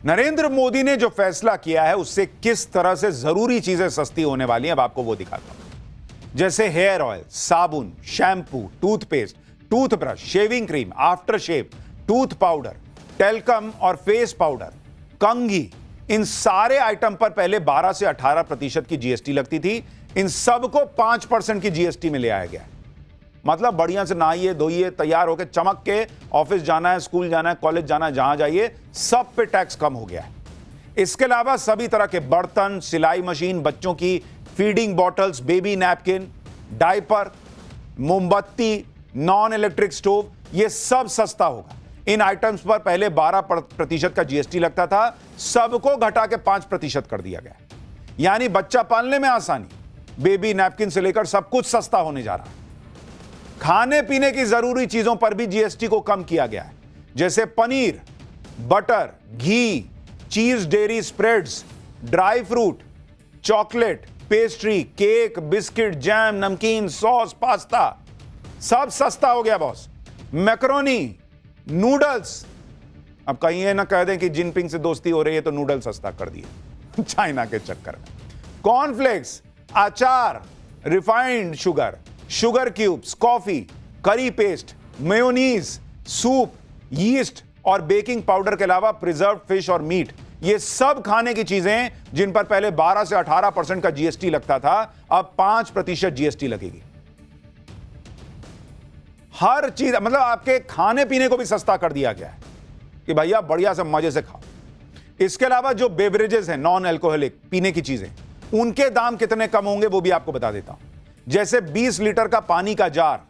नरेंद्र मोदी ने जो फैसला किया है उससे किस तरह से जरूरी चीजें सस्ती होने वाली हैं, अब आपको वो दिखाता हूं। जैसे हेयर ऑयल, साबुन, shampoo, toothpaste, toothbrush, shaving cream, after shave, tooth powder, talcum और फेस पाउडर, कंघी, इन सारे आइटम पर पहले 12 से 18% की जीएसटी लगती थी। इन सबको 5% की जीएसटी में ले आया गया। मतलब बढ़िया से नहाइए, धोइए, तैयार होकर चमक के ऑफिस जाना है, स्कूल जाना है, कॉलेज जाना है, जहां जाइए सब पे टैक्स कम हो गया है। इसके अलावा सभी तरह के बर्तन, सिलाई मशीन, बच्चों की feeding bottles, baby napkin, diaper, मोमबत्ती, नॉन इलेक्ट्रिक स्टोव, ये सब सस्ता होगा। इन आइटम्स पर पहले 12% का जीएसटी लगता था, सबको घटा के 5% कर दिया गया। यानी बच्चा पालने में आसानी, बेबी नैपकिन से लेकर सब कुछ सस्ता होने जा रहा है। खाने पीने की जरूरी चीजों पर भी जीएसटी को कम किया गया है, जैसे पनीर, बटर, घी, चीज, dairy spreads, dry fruit, chocolate, pastry, cake, biscuit, jam, नमकीन, सॉस, पास्ता, सब सस्ता हो गया बॉस। मैकरोनी, नूडल्स, अब कहीं ये ना कह दें कि जिनपिंग से दोस्ती हो रही है तो नूडल सस्ता कर दिए चाइना के चक्कर में। कॉर्नफ्लेक्स, अचार, refined sugar, sugar cubes, coffee, करी पेस्ट, मेयोनीज, सूप, यीस्ट और बेकिंग पाउडर के अलावा प्रिजर्व फिश और मीट, ये सब खाने की चीजें जिन पर पहले 12 से 18% का जीएसटी लगता था, अब 5% जीएसटी लगेगी। हर चीज, मतलब आपके खाने पीने को भी सस्ता कर दिया गया है कि भैया बढ़िया से मजे से खाओ। इसके अलावा जो बेवरेजेस हैं, नॉन अल्कोहलिक पीने की चीजें, उनके दाम कितने कम होंगे वो भी आपको बता देता हूं। जैसे 20 लीटर का पानी का जार,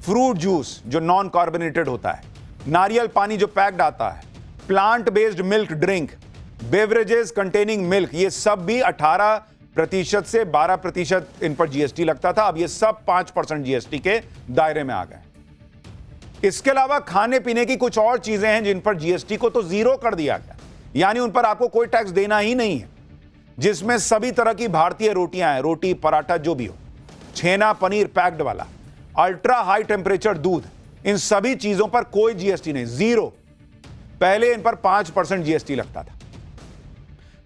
फ्रूट जूस जो नॉन कार्बोनेटेड होता है, नारियल पानी जो पैक्ड आता है, plant based milk drink, beverages containing milk, ये सब भी 18% से 12% इन पर जीएसटी लगता था। अब ये सब 5% जीएसटी के दायरे में आ गए। इसके अलावा खाने पीने की कुछ और चीजें हैं जिन पर जीएसटी को तो जीरो कर दिया गया, यानी उन पर आपको कोई टैक्स देना ही नहीं है, जिसमें सभी तरह की भारतीय रोटियां हैं, रोटी, पराठा जो भी हो, छेना, पनीर पैक्ड वाला, अल्ट्रा हाई टेम्परेचर दूध, इन सभी चीजों पर कोई जीएसटी नहीं, जीरो। पहले इन पर 5% जीएसटी लगता था।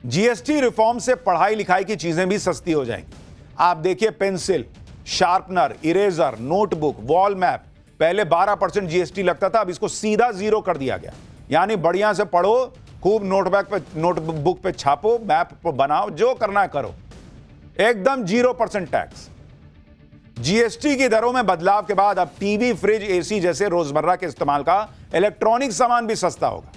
जीएसटी रिफॉर्म से पढ़ाई लिखाई की चीजें भी सस्ती हो जाएंगी। आप देखिए, pencil, sharpener, eraser, notebook, wall map, पहले 12% जीएसटी लगता था, अब इसको सीधा जीरो कर दिया गया। यानी बढ़िया से पढ़ो, खूब नोटबुक पे छापो, मैप बनाओ, जो करना है करो, एकदम 0% टैक्स। जीएसटी की दरों में बदलाव के बाद अब टीवी, फ्रिज, एसी जैसे रोजमर्रा के इस्तेमाल का इलेक्ट्रॉनिक सामान भी सस्ता होगा।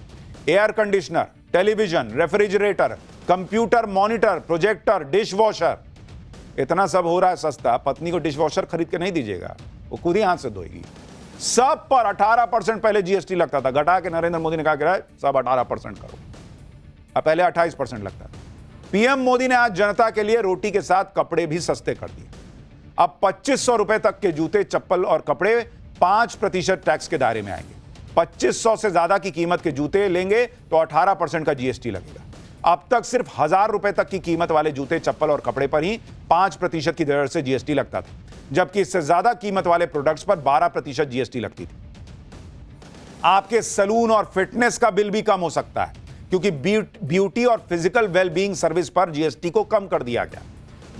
Air conditioner, television, refrigerator, computer, monitor, projector, dish washer, इतना सब हो रहा है सस्ता। पत्नी को डिश वॉशर खरीद के नहीं दीजिएगा, वो खुद ही हाथ से धोएगी। सब पर 18% पहले जीएसटी लगता था, घटा के नरेंद्र मोदी ने कहा कि सब 18% करो। अब पहले 28% लगता था। पीएम मोदी ने आज जनता के लिए रोटी के साथ कपड़े भी सस्ते कर दिए। अब 2500 रुपए तक के जूते, चप्पल और कपड़े 5% टैक्स के दायरे में आएंगे। 2500 से ज्यादा की कीमत के जूते लेंगे तो 18% का जीएसटी लगेगा। अब तक सिर्फ 1000 रुपए तक की कीमत वाले जूते, चप्पल और कपड़े पर ही 5% की दर से जीएसटी लगता था, जबकि इससे ज्यादा कीमत वाले प्रोडक्ट्स पर 12% जीएसटी लगती थी। आपके सलून और फिटनेस का बिल भी कम हो सकता है, क्योंकि ब्यूटी और फिजिकल वेलबींग सर्विस पर जीएसटी को कम कर दिया गया।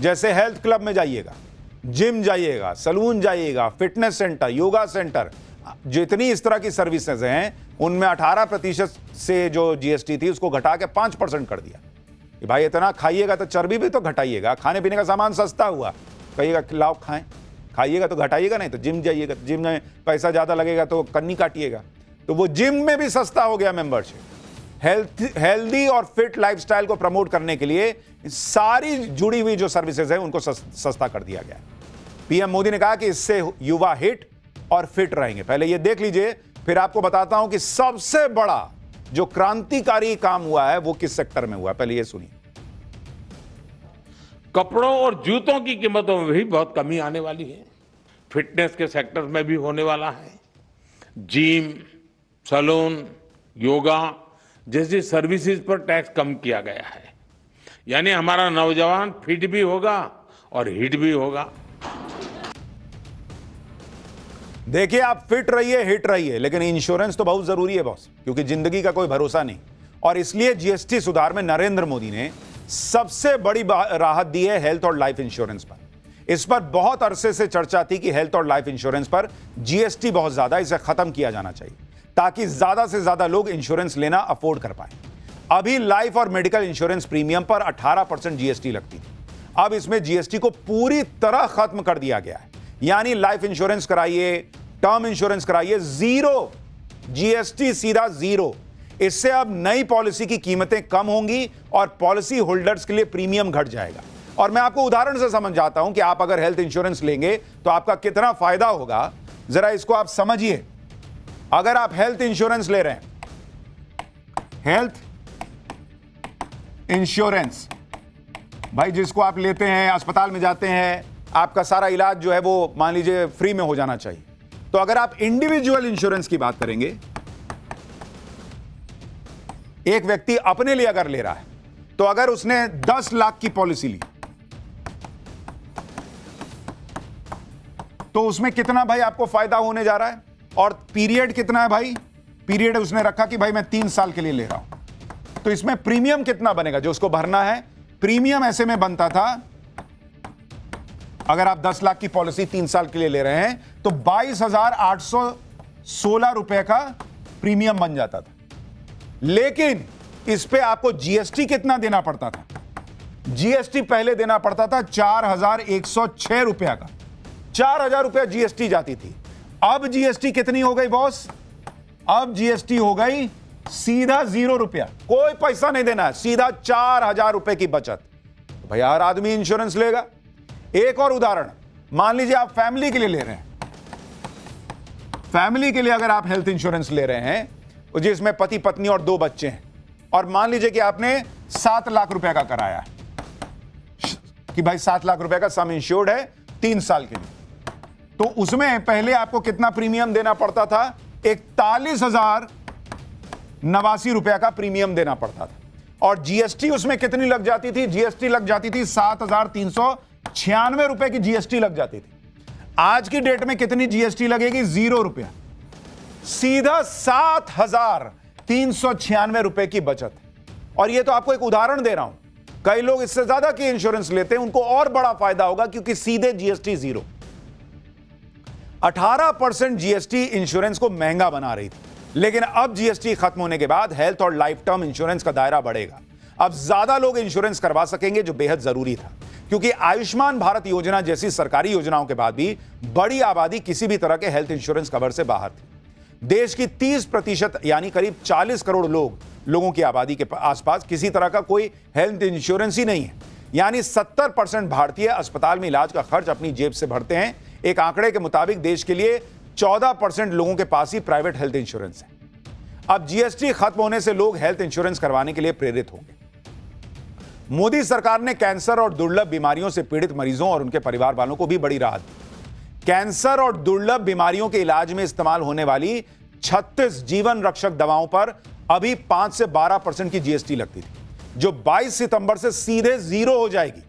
जैसे हेल्थ क्लब में जाइएगा, जिम जाइएगा, सलून जाइएगा, फिटनेस सेंटर, योगा सेंटर, जितनी इस तरह की सर्विसेज हैं, उनमें 18% से जो जीएसटी थी उसको घटा के 5% कर दिया कि भाई इतना खाइएगा तो चर्बी भी तो घटाइएगा। खाने पीने का सामान सस्ता हुआ, कहिएगा लाओ खाएं, खाइएगा तो घटाइएगा, नहीं तो जिम जाइएगा, जिम में पैसा ज्यादा लगेगा तो कन्नी काटिएगा, तो वो जिम में भी सस्ता हो गया मेंबरशिप। हेल्दी और फिट लाइफस्टाइल को प्रमोट करने के लिए सारी जुड़ी हुई जो सर्विसेज है उनको सस्ता कर दिया गया। पीएम मोदी ने कहा कि इससे युवा हिट और फिट रहेंगे। पहले ये देख लीजिए, फिर आपको बताता हूं कि सबसे बड़ा जो क्रांतिकारी काम हुआ है वो किस सेक्टर में हुआ है। पहले ये सुनिए। कपड़ों और जूतों की कीमतों में भी बहुत कमी आने वाली है। फिटनेस के सेक्टर में भी होने वाला है। जिम, सैलून, योगा जैसी सर्विसेज पर टैक्स कम किया गया है। यानी हमारा नौजवान फिट भी होगा और हिट भी होगा। देखिए, आप फिट रहिए, हिट रहिए, लेकिन इंश्योरेंस तो बहुत जरूरी है बॉस, क्योंकि जिंदगी का कोई भरोसा नहीं। और इसलिए जीएसटी सुधार में नरेंद्र मोदी ने सबसे बड़ी राहत दी है हेल्थ और लाइफ इंश्योरेंस पर। इस पर बहुत अरसे से चर्चा थी कि हेल्थ और लाइफ इंश्योरेंस पर जीएसटी बहुत ज्यादा, इसे खत्म किया जाना चाहिए ताकि ज्यादा से ज्यादा लोग इंश्योरेंस लेना अफोर्ड कर पाए। अभी लाइफ और मेडिकल इंश्योरेंस प्रीमियम पर 18% जीएसटी लगती थी। अब इसमें जीएसटी को पूरी तरह खत्म कर दिया गया है, यानी लाइफ इंश्योरेंस कराइए, टर्म इंश्योरेंस कराइए, जीरो जीएसटी, सीधा जीरो। इससे अब नई पॉलिसी की कीमतें कम होंगी और पॉलिसी होल्डर्स के लिए प्रीमियम घट जाएगा। और मैं आपको उदाहरण से समझाता हूं कि आप अगर हेल्थ इंश्योरेंस लेंगे तो आपका कितना फायदा होगा, जरा इसको आप समझिए। अगर आप हेल्थ इंश्योरेंस ले रहे हैं, हेल्थ इंश्योरेंस भाई जिसको आप लेते हैं, अस्पताल में जाते हैं, आपका सारा इलाज जो है वो मान लीजिए फ्री में हो जाना चाहिए। तो अगर आप इंडिविजुअल इंश्योरेंस की बात करेंगे, एक व्यक्ति अपने लिए अगर ले रहा है, तो अगर उसने 10 लाख की पॉलिसी ली तो उसमें कितना भाई आपको फायदा होने जा रहा है, और पीरियड कितना है भाई, पीरियड उसने रखा कि भाई मैं 3 साल के लिए ले रहा हूं, तो इसमें प्रीमियम कितना बनेगा जो उसको भरना है। प्रीमियम ऐसे में बनता था, अगर आप 10 लाख की पॉलिसी 3 साल के लिए ले रहे हैं तो 22,816 रुपए का प्रीमियम बन जाता था। लेकिन इस पे आपको जीएसटी कितना देना पड़ता था, जीएसटी पहले देना पड़ता था 4,106 रुपया का, 4,000 रुपया जीएसटी जाती थी। अब जीएसटी कितनी हो गई बॉस, अब जीएसटी हो गई सीधा 0 रुपया, कोई पैसा नहीं देना है, सीधा 4,000 रुपए की बचत। तो भाई हर आदमी इंश्योरेंस लेगा। एक और उदाहरण, मान लीजिए आप फैमिली के लिए ले रहे हैं, फैमिली के लिए अगर आप हेल्थ इंश्योरेंस ले रहे हैं जिसमें पति पत्नी और 2 बच्चे हैं, और मान लीजिए कि आपने 7 लाख रुपए का कराया कि भाई 7 लाख रुपए का सम इंश्योर्ड है 3 साल के लिए, तो उसमें पहले आपको कितना प्रीमियम देना पड़ता था, 41,089 रुपया का प्रीमियम देना पड़ता था, और जीएसटी उसमें कितनी लग जाती थी, जीएसटी लग जाती थी 7,396 रुपए की जीएसटी लग जाती थी। आज की डेट में कितनी जीएसटी लगेगी, 0 रुपया, सीधा 7,396 रुपए की बचत। और यह तो आपको एक उदाहरण दे रहा हूं, कई लोग इससे ज्यादा की इंश्योरेंस लेते हैं, उनको और बड़ा फायदा होगा क्योंकि सीधे जीएसटी 0। 18% जीएसटी इंश्योरेंस को महंगा बना रही थी, लेकिन अब जीएसटी खत्म होने के बाद हेल्थ और लाइफ टर्म इंश्योरेंस का दायरा बढ़ेगा। अब ज्यादा लोग इंश्योरेंस करवा सकेंगे, जो बेहद जरूरी था, क्योंकि आयुष्मान भारत योजना जैसी सरकारी योजनाओं के बाद भी बड़ी आबादी किसी भी तरह के हेल्थ इंश्योरेंस कवर से बाहर थी। देश की 30% यानी करीब 40 करोड़ लोगों की आबादी के आसपास किसी तरह का कोई हेल्थ इंश्योरेंस ही नहीं है, यानी 70% भारतीय अस्पताल में इलाज का खर्च अपनी जेब से भरते हैं। एक आंकड़े के मुताबिक देश के लिए 14% लोगों के पास ही प्राइवेट हेल्थ इंश्योरेंस है। अब जीएसटी खत्म होने से लोग हेल्थ इंश्योरेंस करवाने के लिए प्रेरित होंगे। मोदी सरकार ने कैंसर और दुर्लभ बीमारियों से पीड़ित मरीजों और उनके परिवार वालों को भी बड़ी राहत दी। कैंसर और दुर्लभ बीमारियों के इलाज में इस्तेमाल होने वाली 36 जीवन रक्षक दवाओं पर अभी 5 से 12% की जीएसटी लगती थी, जो 22 सितंबर से सीधे 0 हो जाएगी।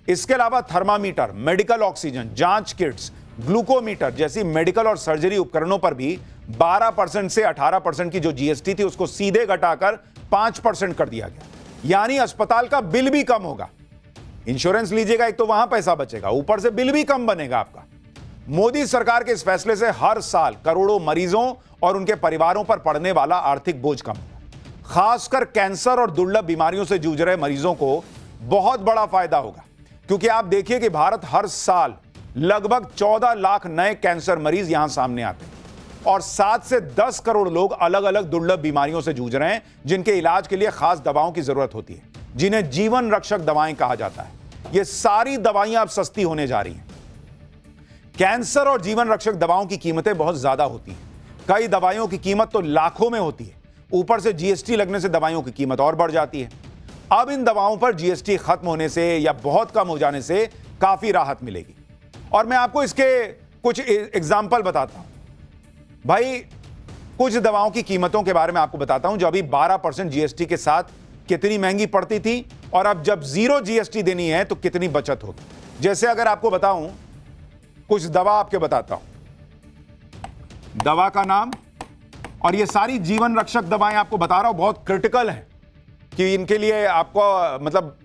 इसके अलावा थर्मामीटर, मेडिकल ऑक्सीजन, जांच किट्स, ग्लूकोमीटर जैसी मेडिकल और सर्जरी उपकरणों पर भी 12% से 18% की जो जीएसटी थी उसको सीधे घटाकर 5% कर दिया गया, यानी अस्पताल का बिल भी कम होगा। इंश्योरेंस लीजिएगा एक तो वहां पैसा बचेगा, ऊपर से बिल भी कम बनेगा आपका। मोदी सरकार के इस फैसले से हर साल करोड़ों मरीजों और उनके परिवारों पर पड़ने वाला आर्थिक बोझ कम होगा। खासकर कैंसर और दुर्लभ बीमारियों से जूझ रहे मरीजों को बहुत बड़ा फायदा होगा, क्योंकि आप देखिए कि भारत हर साल लगभग 14 लाख नए कैंसर मरीज यहां सामने आते हैं, और 7 से 10 करोड़ लोग अलग अलग दुर्लभ बीमारियों से जूझ रहे हैं, जिनके इलाज के लिए खास दवाओं की जरूरत होती है, जिन्हें जीवन रक्षक दवाएं कहा जाता है। ये सारी दवाइयां अब सस्ती होने जा रही हैं। कैंसर और जीवन रक्षक दवाओं की कीमतें बहुत ज्यादा होती हैं, कई दवाइयों की कीमत तो लाखों में होती है, ऊपर से जीएसटी लगने से दवाइयों की कीमत और बढ़ जाती है। अब इन दवाओं पर जीएसटी खत्म होने से या बहुत कम हो जाने से काफी राहत मिलेगी, और मैं आपको इसके कुछ एग्जाम्पल बताता हूं। भाई कुछ दवाओं की कीमतों के बारे में आपको बताता हूं, जो अभी 12% जीएसटी के साथ कितनी महंगी पड़ती थी, और अब जब 0 जीएसटी देनी है तो कितनी बचत होगी। जैसे अगर आपको बताऊं, कुछ दवा आपके बताता हूं, दवा का नाम, और ये सारी जीवन रक्षक दवाएं आपको बता रहा हूं, बहुत क्रिटिकल हैं, कि इनके लिए आपको मतलब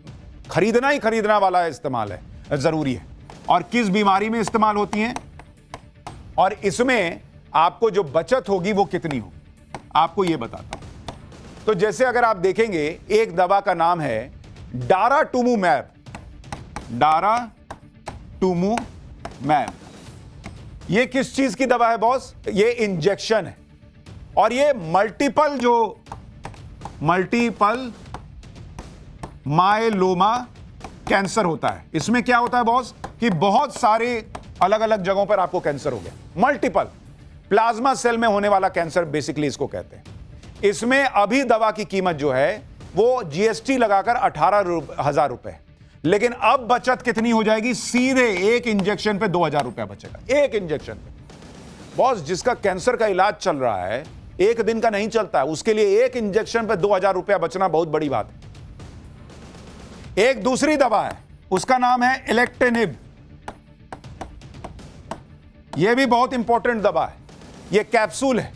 खरीदना ही खरीदना वाला इस्तेमाल है, जरूरी है, और किस बीमारी में इस्तेमाल होती हैं, और इसमें आपको जो बचत होगी वो कितनी होगी, आपको ये बताता हूं। तो जैसे अगर आप देखेंगे, एक दवा का नाम है डाराटुमुमैब। डाराटुमुमैब ये किस चीज की दवा है बॉस? ये इंजेक्शन है, और ये मल्टीपल मायलोमा कैंसर होता है। इसमें क्या होता है बॉस कि बहुत सारे अलग अलग जगहों पर आपको कैंसर हो गया, मल्टीपल प्लाज्मा सेल में होने वाला कैंसर बेसिकली इसको कहते हैं। इसमें अभी दवा की कीमत जो है वो जीएसटी लगाकर 18,000 रुपए, लेकिन अब बचत कितनी हो जाएगी? सीधे एक इंजेक्शन पे 2,000 रुपया बचेगा, एक इंजेक्शन पे। बॉस, जिसका कैंसर का इलाज चल रहा है, एक दिन का नहीं चलता है, उसके लिए एक इंजेक्शन पे 2,000 रुपया बचना बहुत बड़ी बात है। एक दूसरी दवा है, उसका नाम है इलेक्टेनिब। यह भी बहुत इंपॉर्टेंट दवा है, यह कैप्सूल है,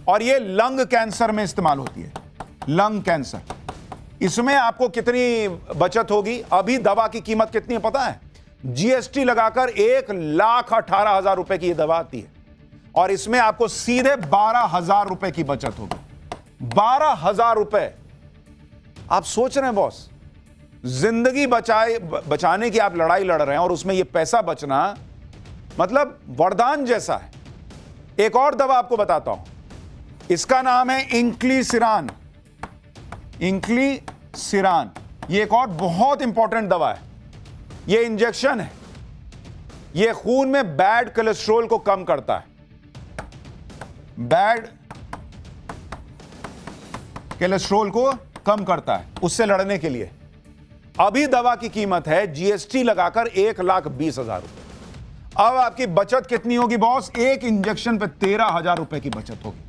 और यह लंग कैंसर में इस्तेमाल होती है, लंग कैंसर। इसमें आपको कितनी बचत होगी? अभी दवा की कीमत कितनी है पता है? जीएसटी लगाकर 1,18,000 रुपए की यह दवा आती है, और इसमें आपको सीधे 12,000 रुपए की बचत होगी। 12,000 रुपए। आप सोच रहे हैं बॉस, जिंदगी बचाने की आप लड़ाई लड़ रहे हैं, और उसमें यह पैसा बचना मतलब वरदान जैसा है। एक और दवा आपको बताता हूं, इसका नाम है इंक्लिसिरान। इंक्लिसिरान ये एक और बहुत इंपॉर्टेंट दवा है। ये इंजेक्शन है, ये खून में बैड कोलेस्ट्रॉल को कम करता है, बैड कोलेस्ट्रॉल को कम करता है, उससे लड़ने के लिए। अभी दवा की कीमत है जीएसटी लगाकर 1,20,000 रुपए। अब आपकी बचत कितनी होगी बॉस? एक इंजेक्शन पे 13,000 रुपए की बचत होगी।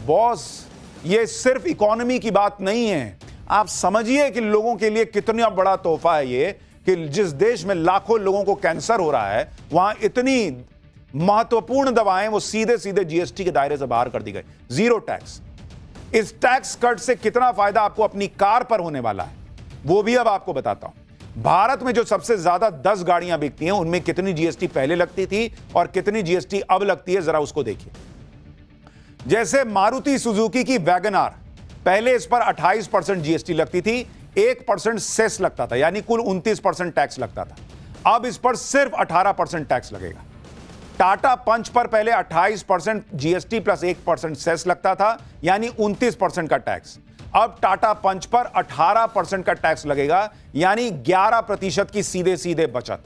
बॉस, ये सिर्फ इकोनॉमी की बात नहीं है, आप समझिए कि लोगों के लिए कितना बड़ा तोहफा है ये, कि जिस देश में लाखों लोगों को कैंसर हो रहा है, वहां इतनी महत्वपूर्ण दवाएं वो सीधे सीधे जीएसटी के दायरे से बाहर कर दी गई, जीरो टैक्स। इस टैक्स कट से कितना फायदा आपको अपनी कार पर होने वाला है, वो भी अब आपको बताता हूं। भारत में जो सबसे ज्यादा 10 गाड़ियां बिकती हैं, उनमें कितनी जीएसटी पहले लगती थी और कितनी जीएसटी अब लगती है, जरा उसको देखिए। जैसे मारुति सुजुकी की वैगन आर, पहले इस पर 28% जीएसटी लगती थी, 1% सेस लगता था, यानी कुल 29% टैक्स लगता था। अब इस पर सिर्फ 18% टैक्स लगेगा। टाटा पंच पर पहले 28% जीएसटी प्लस 1% सेस लगता था, यानी 29% का टैक्स। अब टाटा पंच पर 18% का टैक्स लगेगा, यानी 11% की सीधे सीधे बचत।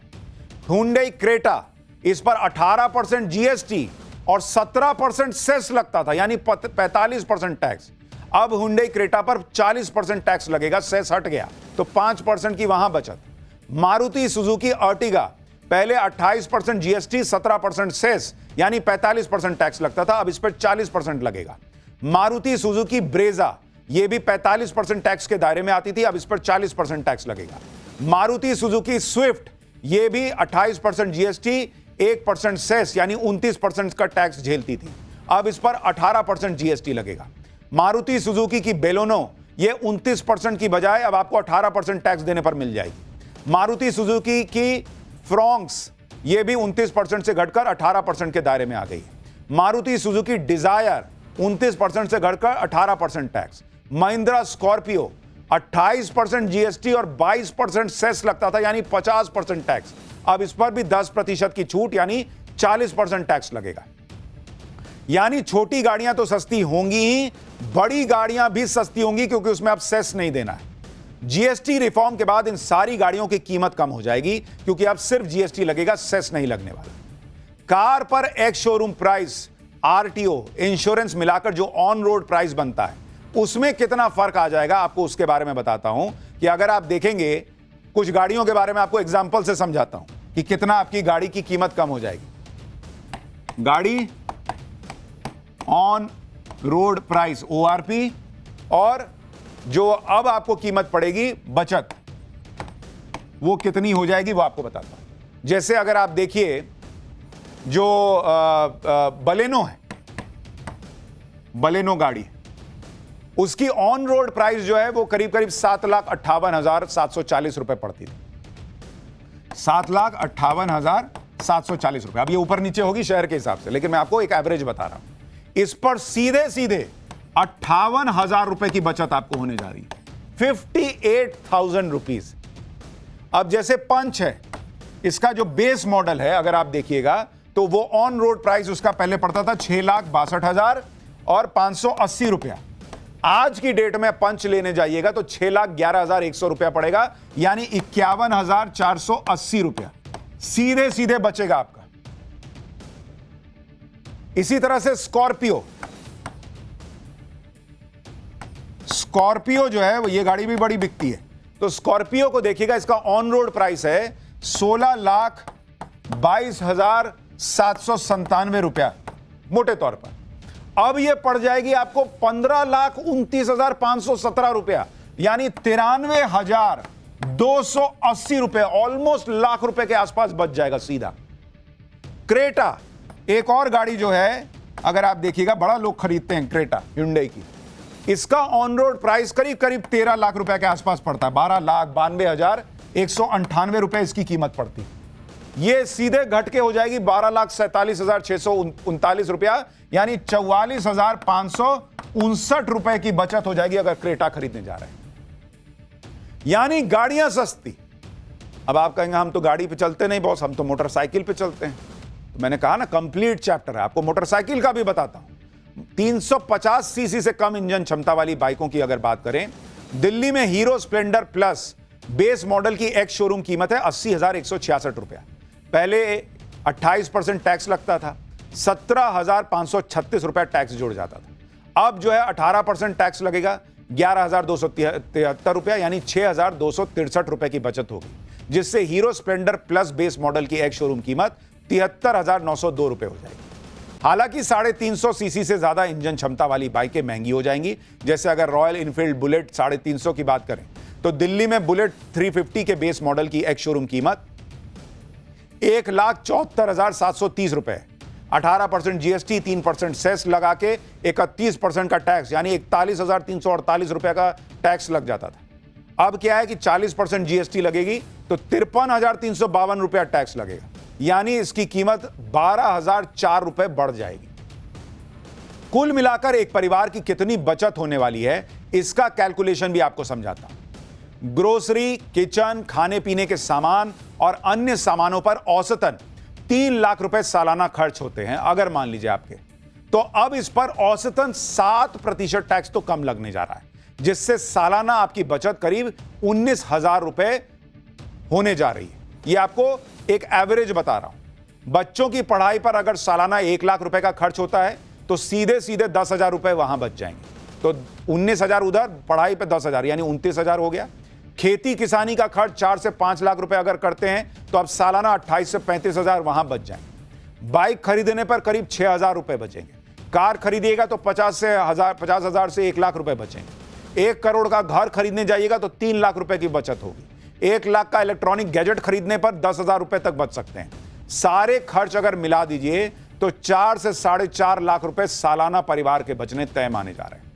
हुंडई क्रेटा, इस पर 18% जीएसटी और 17% सेस लगता था, यानी 45% टैक्स। अब हुंडई क्रेटा पर 40% टैक्स लगेगा, सेस हट गया, तो 5% की वहां बचत। मारुति सुजुकी अर्टिगा, पहले 28% जीएसटी 17% सेस, यानी 45% टैक्स लगता था, अब इस पर 40% लगेगा। मारुति सुजुकी ब्रेजा, यह भी 45% टैक्स के दायरे में आती थी, अब इस पर 40% टैक्स लगेगा। मारुति सुजुकी स्विफ्ट, यह भी 28% जीएसटी 1% सेस, यानी 29% का टैक्स झेलती थी, अब इस पर 18% जीएसटी लगेगा। मारुति सुजुकी की बेलोनो, ये 29% की बजाय अब आपको 18% टैक्स देने पर मिल जाएगी। मारुति सुजुकी की फ्रॉन्क्स, ये भी 29% से घटकर 18% के दायरे में आ गई। मारुति सुजुकी डिजायर 29% से घटकर 18% टैक्स। महिंद्रा स्कॉर्पियो 28% जीएसटी और 22% सेस लगता था, यानी 50% टैक्स, अब इस पर भी 10% की छूट, यानी 40% टैक्स लगेगा। यानी छोटी गाड़ियां तो सस्ती होंगी ही, बड़ी गाड़ियां भी सस्ती होंगी, क्योंकि उसमें अब सेस नहीं देना है। जीएसटी रिफॉर्म के बाद इन सारी गाड़ियों की कीमत कम हो जाएगी, क्योंकि अब सिर्फ जीएसटी लगेगा, सेस नहीं लगने वाला। कार पर ex showroom price, RTO, insurance मिलाकर जो ऑन रोड प्राइस बनता है, उसमें कितना फर्क आ जाएगा, आपको उसके बारे में बताता हूं। कि अगर आप देखेंगे, कुछ गाड़ियों के बारे में आपको एग्जांपल से समझाता हूं कि कितना आपकी गाड़ी की कीमत कम हो जाएगी। गाड़ी ऑन रोड प्राइस, ओआरपी, और जो अब आपको कीमत पड़ेगी बचत, वो कितनी हो जाएगी, वो आपको बताता हूं। जैसे अगर आप देखिए, जो बलेनो है, बलेनो गाड़ी, उसकी ऑन रोड प्राइस जो है वो करीब करीब 7,58,740 रुपए पड़ती थी। 7,58,740 रुपए। अब ये ऊपर नीचे होगी शहर के हिसाब से, लेकिन मैं आपको एक एवरेज बता रहा हूं। इस पर सीधे सीधे 58,000 रुपए की बचत आपको होने जा रही है, 58,000 रुपीज। अब जैसे पंच है, इसका जो बेस मॉडल है अगर आप देखिएगा तो वो ऑन रोड प्राइस उसका पहले पड़ता था 6,62,000 और 580 रुपया। आज की डेट में पंच लेने जाइएगा तो 6,11,100 रुपया पड़ेगा, यानी 51,480 रुपया सीधे सीधे बचेगा आपका। इसी तरह से स्कॉर्पियो जो है वो, ये गाड़ी भी बड़ी बिकती है, तो स्कॉर्पियो को देखिएगा, इसका ऑन रोड प्राइस है 16,22,797 रुपया मोटे तौर पर। अब यह पड़ जाएगी आपको 15,29,517 रुपया, यानी 93,280 रुपए, ऑलमोस्ट लाख रुपए के आसपास बच जाएगा सीधा। क्रेटा एक और गाड़ी जो है, अगर आप देखिएगा बड़ा लोग खरीदते हैं क्रेटा, hyundai की। इसका ऑन रोड प्राइस करीब करीब 13 लाख रुपए के आसपास पड़ता है, 12,92,198 रुपए इसकी कीमत पड़ती। ये सीधे घट के हो जाएगी 12,47,639 रुपया, यानी 44,559 रुपए की बचत हो जाएगी अगर क्रेटा खरीदने जा रहे हैं। यानी गाड़ियां सस्ती। अब आप कहेंगे हम तो गाड़ी पे चलते नहीं बॉस, हम तो मोटरसाइकिल पे चलते हैं। तो मैंने कहा ना कंप्लीट चैप्टर है, आपको मोटरसाइकिल का भी बताता हूं। 350 सीसी से कम इंजन क्षमता वाली बाइकों की अगर बात करें, दिल्ली में hero Splendor plus base model की एक्स शोरूम कीमत है 80,166 रुपया। पहले 28% टैक्स लगता था, 17,536 रुपया टैक्स जुड़ जाता था। अब जो है 18% टैक्स लगेगा, 11,273 रुपया, यानी 6,263 रुपए की बचत होगी, जिससे hero Splendor plus base model की एक्स शोरूम कीमत 73,902 रुपए हो जाएगी। हालांकि 350 सीसी से ज्यादा इंजन क्षमता वाली बाइकें महंगी हो जाएंगी। जैसे अगर रॉयल इनफील्ड बुलेट 350 की बात करें तो दिल्ली में बुलेट 350 के बेस मॉडल की एक्स शोरूम कीमत 1,74,730 रुपए, 18% जीएसटी, 3% सेस लगा के 31% का टैक्स, यानी 41,348 रुपए का टैक्स लग जाता था। अब क्या है कि 40% जीएसटी लगेगी तो 53,352 रुपया टैक्स लगेगा, यानी इसकी कीमत 12,004 रुपए बढ़ जाएगी। कुल मिलाकर एक परिवार की कितनी बचत होने वाली है, इसका कैलकुलेशन भी आपको समझाता हूं। ग्रोसरी, किचन, खाने पीने के सामान और अन्य सामानों पर औसतन 3 लाख रुपए सालाना खर्च होते हैं अगर मान लीजिए आपके, तो अब इस पर औसतन 7% टैक्स तो कम लगने जा रहा है, जिससे सालाना आपकी बचत करीब 19,000 रुपए होने जा रही है। यह आपको एक एवरेज बता रहा हूं। बच्चों की पढ़ाई पर अगर सालाना 1 लाख रुपए का खर्च होता है तो सीधे सीधे 10,000 रुपए वहां बच जाएंगे, तो 19,000 उधर, पढ़ाई पे 10,000, यानी 29,000 हो गया। खेती किसानी का खर्च 4 से 5 लाख रुपए अगर करते हैं तो अब सालाना 28 से 35,000 वहां बच जाएंगे। बाइक खरीदने पर करीब 6,000 रुपए बचेंगे। कार खरीदिएगा तो 50,000 से 1 लाख रुपए बचेंगे। 1 करोड़ का घर खरीदने जाइएगा तो 3 लाख रुपए की बचत होगी। 1 लाख का इलेक्ट्रॉनिक गैजेट खरीदने पर 10,000 रुपए तक बच सकते हैं। सारे खर्च अगर मिला दीजिए तो 4 से 4.5 लाख रुपए सालाना परिवार के बचने तय माने जा रहे हैं।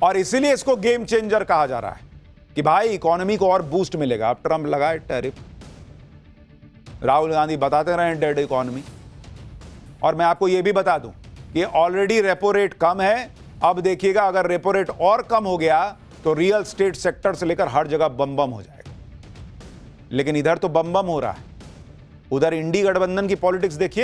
और इसीलिए इसको गेम चेंजर कहा जा रहा है कि भाई इकोनॉमी को और बूस्ट मिलेगा। अब ट्रंप लगाए टैरिफ, राहुल गांधी बताते रहे डेड इकोनॉमी। और मैं आपको यह भी बता दूं कि ऑलरेडी रेपो रेट कम है। अब देखिएगा अगर रेपो रेट और कम हो गया तो रियल स्टेट सेक्टर से लेकर हर जगह बम बम हो जाएगा। लेकिन इधर तो बम बम हो रहा है, उधर इंडी गठबंधन की पॉलिटिक्स देखिए।